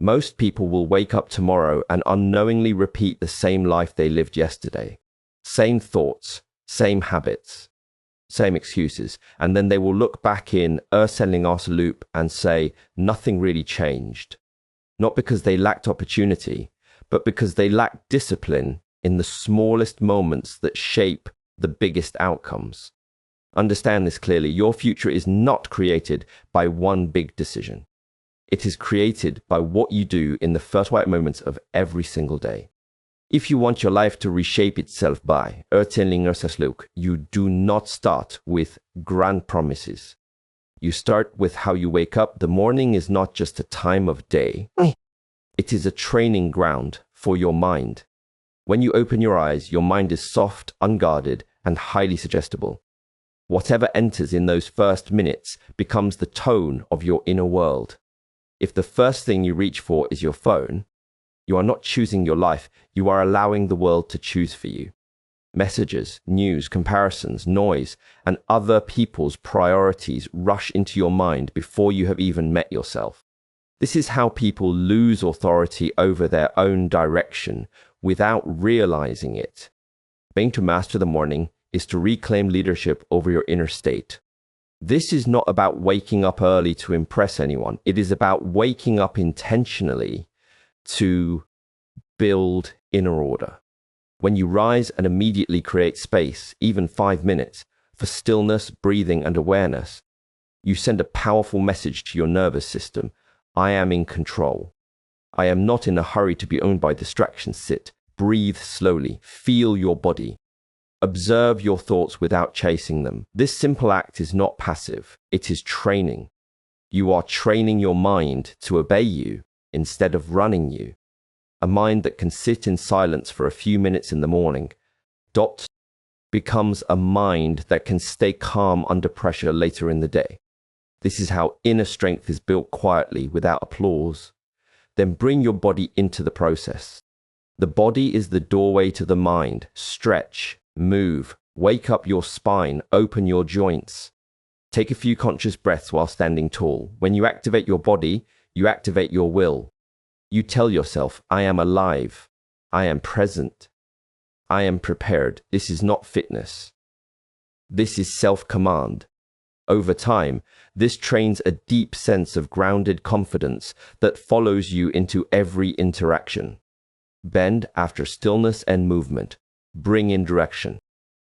Most people will wake up tomorrow and unknowingly repeat the same life they lived yesterday. Same thoughts, same habits, same excuses. And then they will look back in reshape and say, nothing really changed. Not because they lacked opportunity, but because they lacked discipline in the smallest moments that shape the biggest outcomes. Understand this clearly. Your future is not created by one big decision. It is created by what you do in the fertile moments of every single day. If you want your life to reshape itself by reshape, you do not start with grand promises. You start with how you wake up. The morning is not just a time of day. It is a training ground for your mind. When you open your eyes, your mind is soft, unguarded, and highly suggestible. Whatever enters in those first minutes becomes the tone of your inner world. If the first thing you reach for is your phone, you are not choosing your life, you are allowing the world to choose for you. Messages, news, comparisons, noise, and other people's priorities rush into your mind before you have even met yourself. This is how people lose authority over their own direction without realizing it. Being to master the morning is to reclaim leadership over your inner state. This is not about waking up early to impress anyone. It is about waking up intentionally to build inner order. When you rise and immediately create space, even 5 minutes, for stillness, breathing, and awareness, you send a powerful message to your nervous system. I am in control. I am not in a hurry to be owned by distractions. Sit, breathe slowly, feel your body. Observe your thoughts without chasing them. This simple act is not passive. It is training. You are training your mind to obey you instead of running you. A mind that can sit in silence for a few minutes in the morning, becomes a mind that can stay calm under pressure later in the day. This is how inner strength is built quietly without applause. Then bring your body into the process. The body is the doorway to the mind. Stretch, move, wake up your spine, open your joints. Take a few conscious breaths while standing tall. When you activate your body, you activate your will. You tell yourself, I am alive. I am present. I am prepared. This is not fitness. This is self-command. Over time, this trains a deep sense of grounded confidence that follows you into every interaction. Bend after stillness and movement. Bring in direction.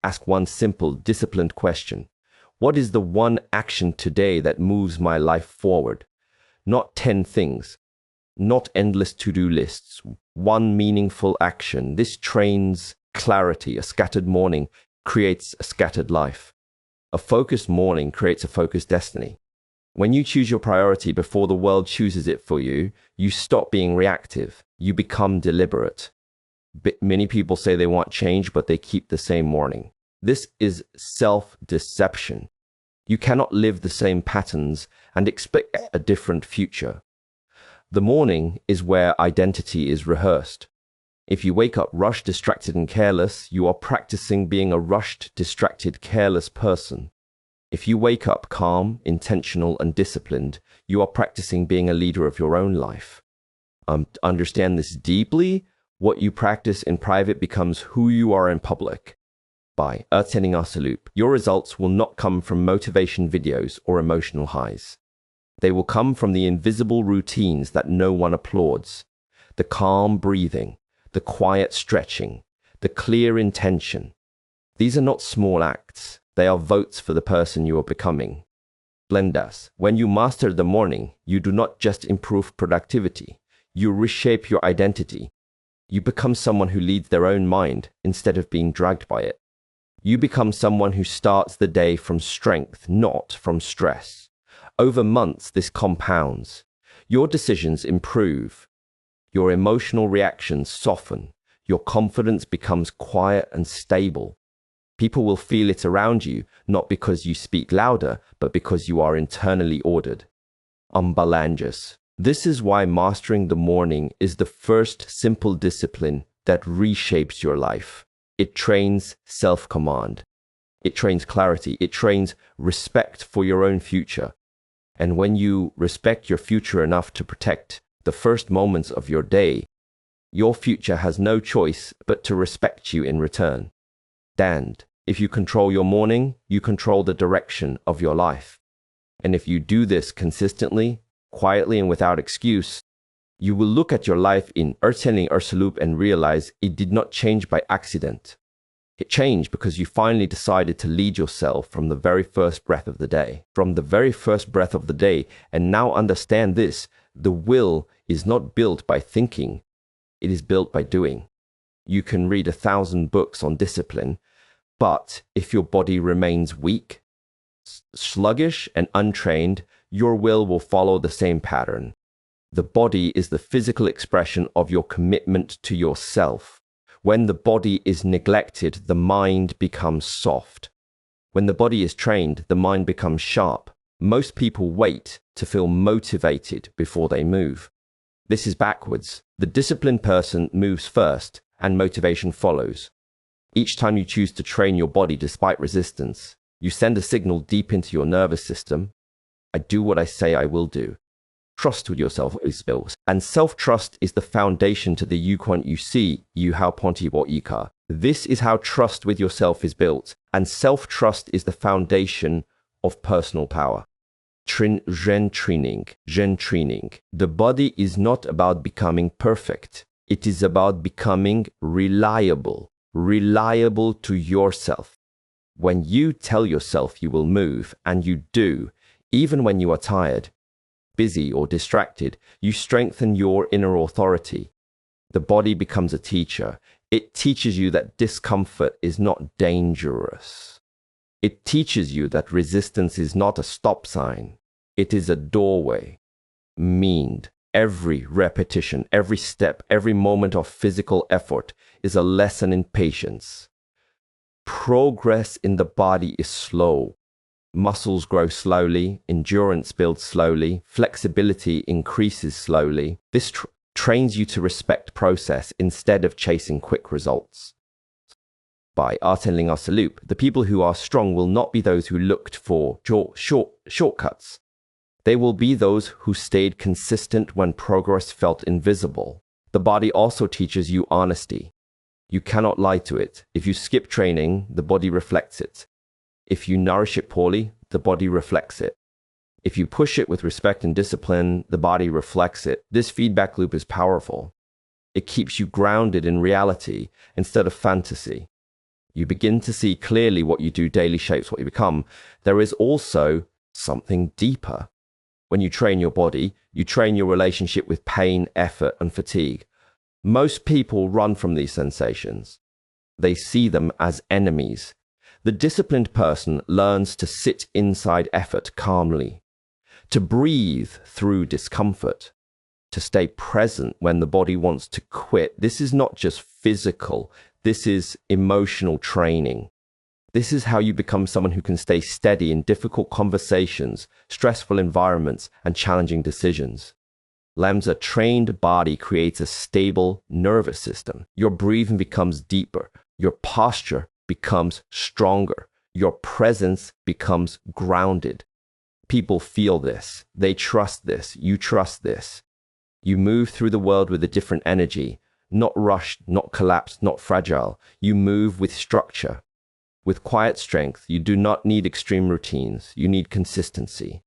Ask one simple, disciplined question. What is the one action today that moves my life forward? Not 10 things. Not endless to-do lists. One meaningful action. This trains clarity. A scattered morning creates a scattered life. A focused morning creates a focused destiny. When you choose your priority before the world chooses it for you, you stop being reactive. You become deliberate. Many people say they want change, but they keep the same morning. This is self-deception. You cannot live the same patterns and expect a different future. The morning is where identity is rehearsed. If you wake up rushed, distracted, and careless, you are practicing being a rushed, distracted, careless person. If you wake up calm, intentional, and disciplined, you are practicing being a leader of your own life. Understand this deeply. What you practice in private becomes who you are in public. By reshape, your results will not come from motivation videos or emotional highs. They will come from the invisible routines that no one applauds. The calm breathing, the quiet stretching, the clear intention. These are not small acts. They are votes for the person you are becoming. Blendas. When you master the morning, you do not just improve productivity. You reshape your identity. You become someone who leads their own mind instead of being dragged by it. You become someone who starts the day from strength, not from stress. Over months, this compounds. Your decisions improve. Your emotional reactions soften. Your confidence becomes quiet and stable. People will feel it around you, not because you speak louder, but because you are internally ordered. Umbalanjas. This is why mastering the morning is the first simple discipline that reshapes your life. It trains self-command. It trains clarity. It trains respect for your own future. And when you respect your future enough to protect the first moments of your day, your future has no choice but to respect you in return. And if you control your morning, you control the direction of your life. And if you do this consistently, quietly, and without excuse, you will look at your life in Erteling Ursalup and realize it did not change by accident. It changed because you finally decided to lead yourself from the very first breath of the day. From the very first breath of the day, and now understand this, the will is not built by thinking, it is built by doing. You can read 1,000 books on discipline, but if your body remains weak, sluggish, and untrained, your will follow the same pattern. The body is the physical expression of your commitment to yourself. When the body is neglected, the mind becomes soft. When the body is trained, the mind becomes sharp. Most people wait to feel motivated before they move. This is backwards. The disciplined person moves first, and motivation follows. Each time you choose to train your body despite resistance, you send a signal deep into your nervous system. I do what I say I will do. Trust with yourself is built, and self-trust is the foundation to the yuquan you see, yu hao ponti wo ika. This is how trust with yourself is built, and self-trust is the foundation of personal power. Zhen training. The body is not about becoming perfect. It is about becoming reliable to yourself. When you tell yourself you will move, and you do, even when you are tired, busy, or distracted, you strengthen your inner authority. The body becomes a teacher. It teaches you that discomfort is not dangerous. It teaches you that resistance is not a stop sign. It is a doorway. Every repetition, every step, every moment of physical effort is a lesson in patience. Progress in the body is slow. Muscles grow slowly, endurance builds slowly, flexibility increases slowly. This trains you to respect process instead of chasing quick results. By Artenling Arsalup, the people who are strong will not be those who looked for shortcuts. They will be those who stayed consistent when progress felt invisible. The body also teaches you honesty. You cannot lie to it. If you skip training, the body reflects it. If you nourish it poorly, the body reflects it. If you push it with respect and discipline, the body reflects it. This feedback loop is powerful. It keeps you grounded in reality instead of fantasy. You begin to see clearly what you do daily shapes what you become. There is also something deeper. When you train your body, you train your relationship with pain, effort, and fatigue. Most people run from these sensations. They see them as enemies. The disciplined person learns to sit inside effort calmly, to breathe through discomfort, to stay present when the body wants to quit. This is not just physical, this is emotional training. This is how you become someone who can stay steady in difficult conversations, stressful environments, and challenging decisions. Lam's trained body creates a stable nervous system. Your breathing becomes deeper. Your posture becomes stronger. Your presence becomes grounded. People feel this. They trust this. You trust this. You move through the world with a different energy, not rushed, not collapsed, not fragile. You move with structure. With quiet strength, you do not need extreme routines. You need consistency.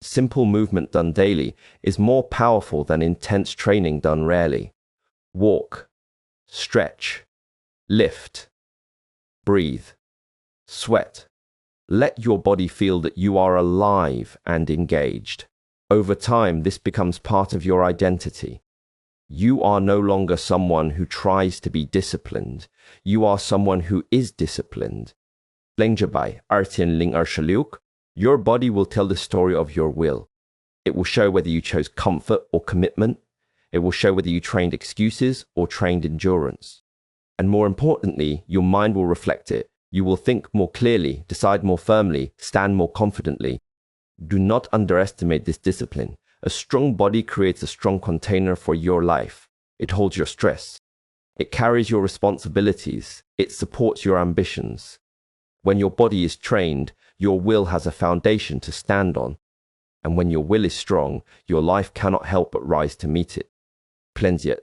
Simple movement done daily is more powerful than intense training done rarely. Walk, stretch, lift, breathe, sweat. Let your body feel that you are alive and engaged. Over time, this becomes part of your identity. You are no longer someone who tries to be disciplined. You are someone who is disciplined. Your body will tell the story of your will. It will show whether you chose comfort or commitment. It will show whether you trained excuses or trained endurance. And more importantly, your mind will reflect it. You will think more clearly, decide more firmly, stand more confidently. Do not underestimate this discipline. A strong body creates a strong container for your life. It holds your stress. It carries your responsibilities. It supports your ambitions. When your body is trained, your will has a foundation to stand on. And when your will is strong, your life cannot help but rise to meet it.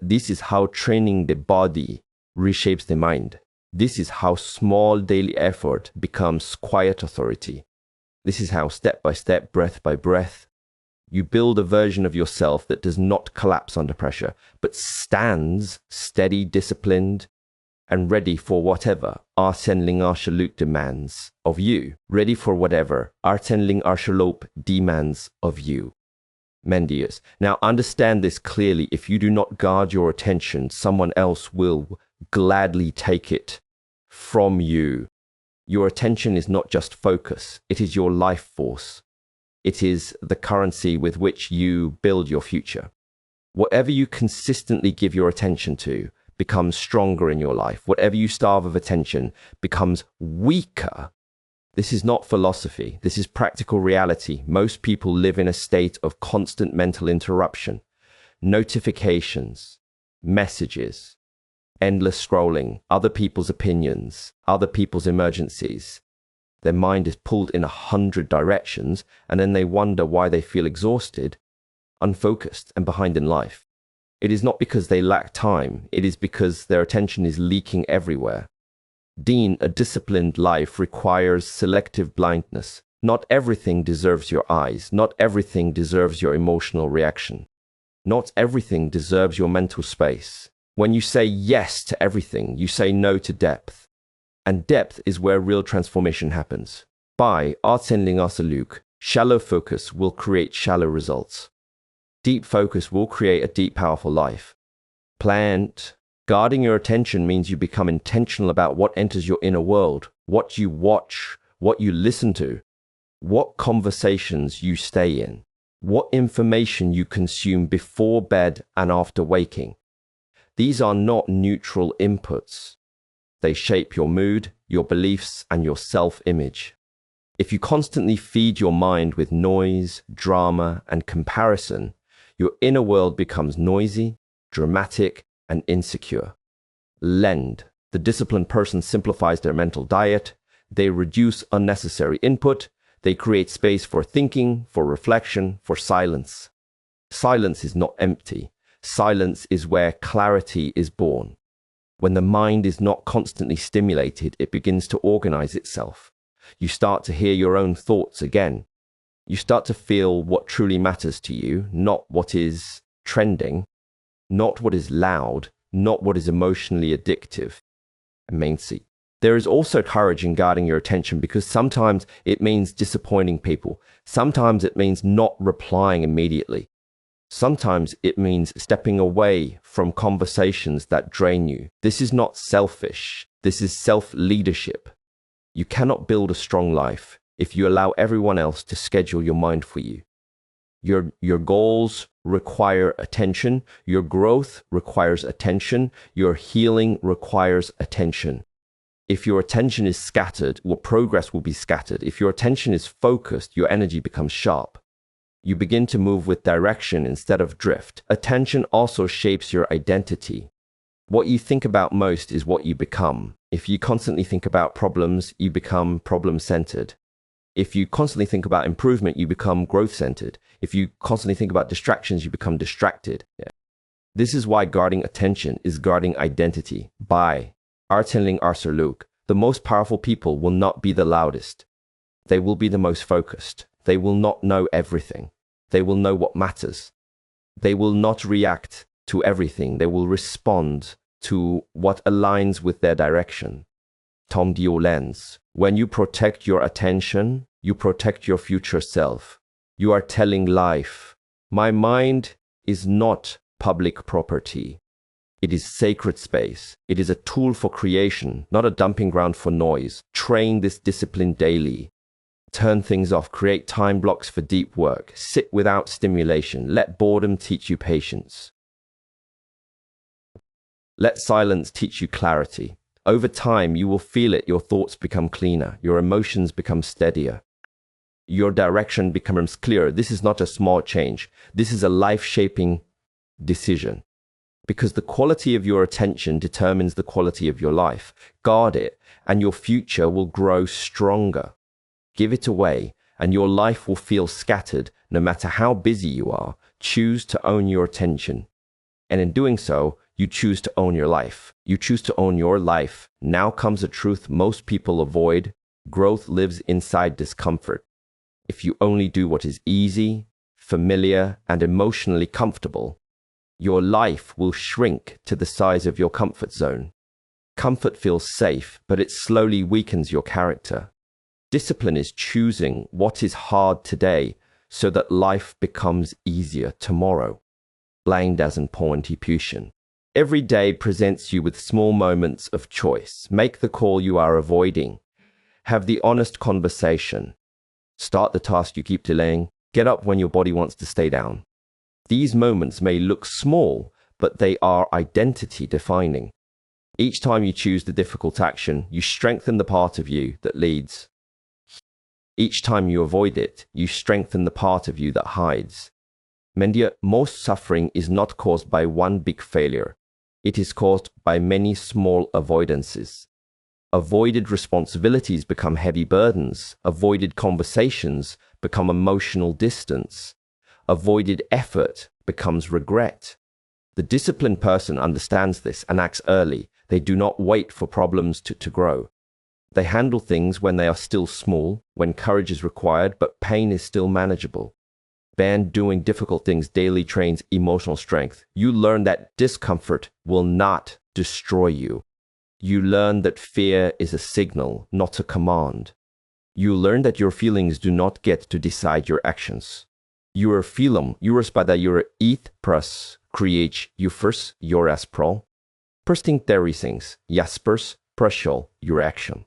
This is how training the body reshapes the mind. This is how small daily effort becomes quiet authority. This is how step by step, breath by breath, you build a version of yourself that does not collapse under pressure, but stands steady, disciplined, and ready for whatever Arsenling Arshaluk demands of you. Ready for whatever Arsenling Arshalop demands of you. Mendius. Now understand this clearly. If you do not guard your attention, someone else will gladly take it from you. Your attention is not just focus. It is your life force. It is the currency with which you build your future. Whatever you consistently give your attention to becomes stronger in your life. Whatever you starve of attention becomes weaker. This is not philosophy. This is practical reality. Most people live in a state of constant mental interruption. Notifications, messages, endless scrolling, other people's opinions, other people's emergencies. Their mind is pulled in 100 directions, and then they wonder why they feel exhausted, unfocused, and behind in life. It is not because they lack time. It is because their attention is leaking everywhere. Dean, a disciplined life requires selective blindness. Not everything deserves your eyes. Not everything deserves your emotional reaction. Not everything deserves your mental space. When you say yes to everything, you say no to depth. And depth is where real transformation happens. By Arsenling Asaluk, shallow focus will create shallow results. Deep focus will create a deep, powerful life. Guarding your attention means you become intentional about what enters your inner world, what you watch, what you listen to, what conversations you stay in, what information you consume before bed and after waking. These are not neutral inputs. They shape your mood, your beliefs, and your self-image. If you constantly feed your mind with noise, drama, and comparison, your inner world becomes noisy, dramatic, and insecure. Lend. The disciplined person simplifies their mental diet. They reduce unnecessary input. They create space for thinking, for reflection, for silence. Silence is not empty. Silence is where clarity is born. When the mind is not constantly stimulated, it begins to organize itself. You start to hear your own thoughts again. You start to feel what truly matters to you, not what is trending, not what is loud, not what is emotionally addictive. There is also courage in guarding your attention because sometimes it means disappointing people. Sometimes it means not replying immediately. Sometimes it means stepping away from conversations that drain you. This is not selfish. This is self-leadership. You cannot build a strong life if you allow everyone else to schedule your mind for you. Your goals require attention. Your growth requires attention. Your healing requires attention. If your attention is scattered, your progress will be scattered. If your attention is focused, your energy becomes sharp. You begin to move with direction instead of drift. Attention also shapes your identity. What you think about most is what you become. If you constantly think about problems, you become problem-centered. If you constantly think about improvement, you become growth-centered. If you constantly think about distractions, you become distracted. This is why guarding attention is guarding identity. By Arsenling Arshaluk, the most powerful people will not be the loudest. They will be the most focused. They will not know everything. They will know what matters. They will not react to everything. They will respond to what aligns with their direction. Tom Diolens. When you protect your attention, you protect your future self. You are telling life, my mind is not public property. It is sacred space. It is a tool for creation, not a dumping ground for noise. Train this discipline daily. Turn things off. Create time blocks for deep work. Sit without stimulation. Let boredom teach you patience. Let silence teach you clarity. Over time, you will feel it. Your thoughts become cleaner. Your emotions become steadier. Your direction becomes clearer. This is not a small change. This is a life-shaping decision. Because the quality of your attention determines the quality of your life. Guard it, and your future will grow stronger. Give it away, and your life will feel scattered no matter how busy you are. Choose to own your attention. And in doing so, you choose to own your life. You choose to own your life. Now comes a truth most people avoid. Growth lives inside discomfort. If you only do what is easy, familiar, and emotionally comfortable, your life will shrink to the size of your comfort zone. Comfort feels safe, but it slowly weakens your character. Discipline is choosing what is hard today so that life becomes easier tomorrow. Blind as in pointy-pution. Every day presents you with small moments of choice. Make the call you are avoiding. Have the honest conversation. Start the task you keep delaying. Get up when your body wants to stay down. These moments may look small, but they are identity defining. Each time you choose the difficult action, you strengthen the part of you that leads. Each time you avoid it, you strengthen the part of you that hides. Mendia, most suffering is not caused by one big failure. It is caused by many small avoidances. Avoided responsibilities become heavy burdens. Avoided conversations become emotional distance. Avoided effort becomes regret. The disciplined person understands this and acts early. They do not wait for problems to grow. They handle things when they are still small, when courage is required, but pain is still manageable. Doing difficult things daily trains emotional strength. You learn that discomfort will not destroy you. You learn that fear is a signal, not a command. You learn that your feelings do not get to decide your actions. Your film, spada your eat pras, create you first, your aspro. Persting things, jaspers, prashol, your action.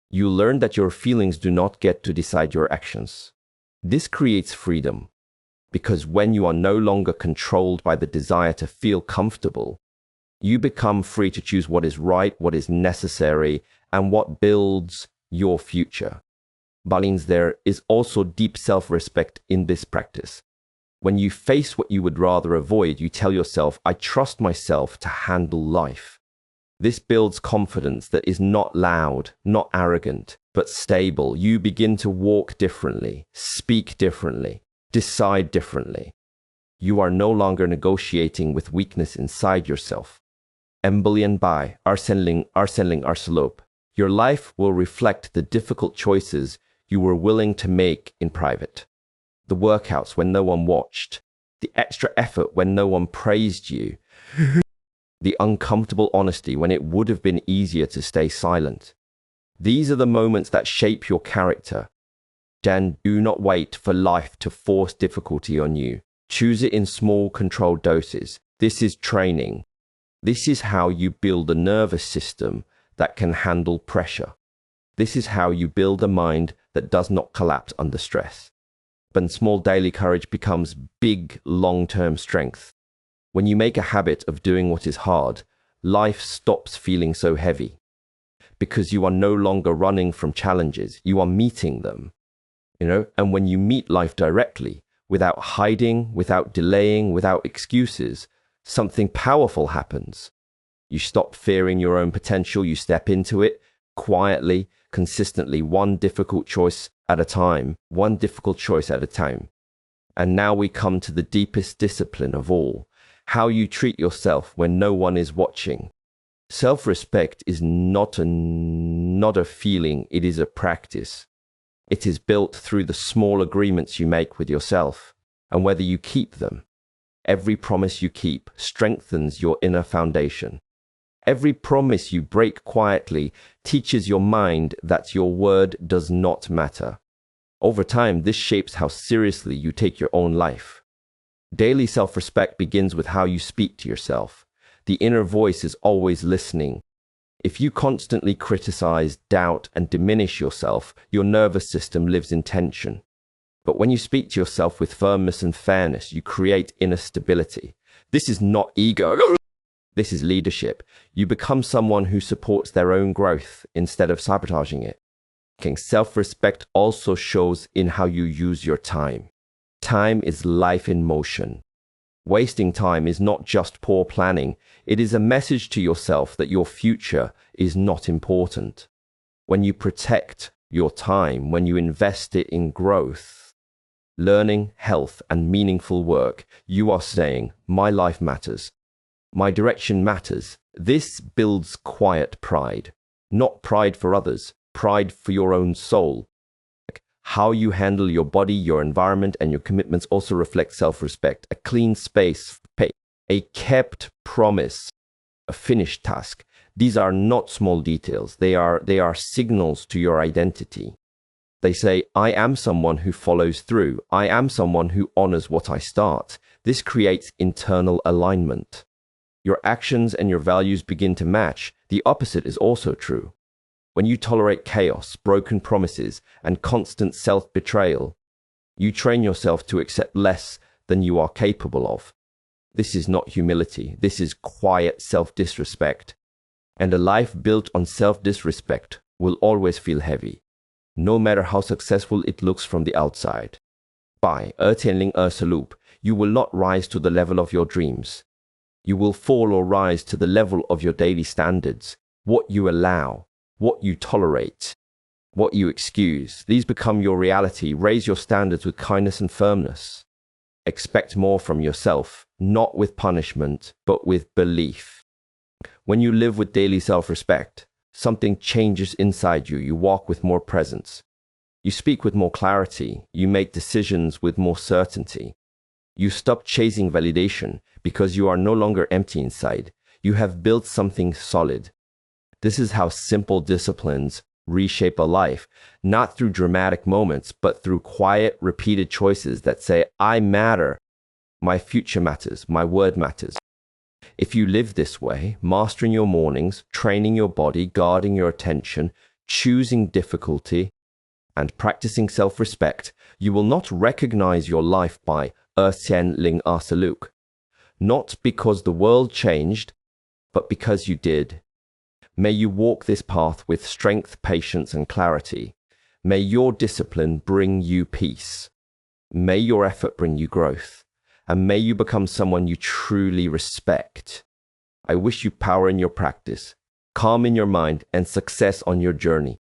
You learn that your feelings do not get to decide your actions. This creates freedom. Because when you are no longer controlled by the desire to feel comfortable, you become free to choose what is right, what is necessary, and what builds your future. Balins, there is also deep self-respect in this practice. When you face what you would rather avoid, you tell yourself, I trust myself to handle life. This builds confidence that is not loud, not arrogant, but stable. You begin to walk differently, speak differently, decide differently. You are no longer negotiating with weakness inside yourself. Embolian by arsenling arselope. Your life will reflect the difficult choices you were willing to make in private. The workouts when no one watched. The extra effort when no one praised you. The uncomfortable honesty when it would have been easier to stay silent. These are the moments that shape your character. Then do not wait for life to force difficulty on you. Choose it in small, controlled doses. This is training. This is how you build a nervous system that can handle pressure. This is how you build a mind that does not collapse under stress. But small daily courage becomes big, long-term strength. When you make a habit of doing what is hard, life stops feeling so heavy. Because you are no longer running from challenges, you are meeting them. And when you meet life directly, without hiding, without delaying, without excuses, something powerful happens. You stop fearing your own potential, you step into it quietly, consistently, one difficult choice at a time. And now we come to the deepest discipline of all, how you treat yourself when no one is watching. Self-respect is not a feeling, it is a practice. It is built through the small agreements you make with yourself, and whether you keep them. Every promise you keep strengthens your inner foundation. Every promise you break quietly teaches your mind that your word does not matter. Over time, this shapes how seriously you take your own life. Daily self-respect begins with how you speak to yourself. The inner voice is always listening. If you constantly criticize, doubt, and diminish yourself, your nervous system lives in tension. But when you speak to yourself with firmness and fairness, you create inner stability. This is not ego. This is leadership. You become someone who supports their own growth instead of sabotaging it. Self-respect also shows in how you use your time. Time is life in motion. Wasting time is not just poor planning. It is a message to yourself that your future is not important. When you protect your time, when you invest it in growth, learning, health, and meaningful work, you are saying, my life matters. My direction matters. This builds quiet pride, not pride for others, pride for your own soul. How you handle your body, your environment, and your commitments also reflect self-respect. A clean space, a kept promise, a finished task. These are not small details. They are signals to your identity. They say, I am someone who follows through. I am someone who honors what I start. This creates internal alignment. Your actions and your values begin to match. The opposite is also true. When you tolerate chaos, broken promises, and constant self-betrayal, you train yourself to accept less than you are capable of. This is not humility. This is quiet self-disrespect. And a life built on self-disrespect will always feel heavy, no matter how successful it looks from the outside. By Tianling Salub, you will not rise to the level of your dreams. You will fall or rise to the level of your daily standards, what you allow, what you tolerate, what you excuse. These become your reality. Raise your standards with kindness and firmness. Expect more from yourself, not with punishment, but with belief. When you live with daily self-respect, something changes inside you. You walk with more presence. You speak with more clarity. You make decisions with more certainty. You stop chasing validation because you are no longer empty inside. You have built something solid. This is how simple disciplines reshape a life, not through dramatic moments, but through quiet, repeated choices that say, I matter, my future matters, my word matters. If you live this way, mastering your mornings, training your body, guarding your attention, choosing difficulty, and practicing self-respect, you will not recognize your life by Tianling Salub. Not because the world changed, but because you did. May you walk this path with strength, patience, and clarity. May your discipline bring you peace. May your effort bring you growth. And may you become someone you truly respect. I wish you power in your practice, calm in your mind, and success on your journey.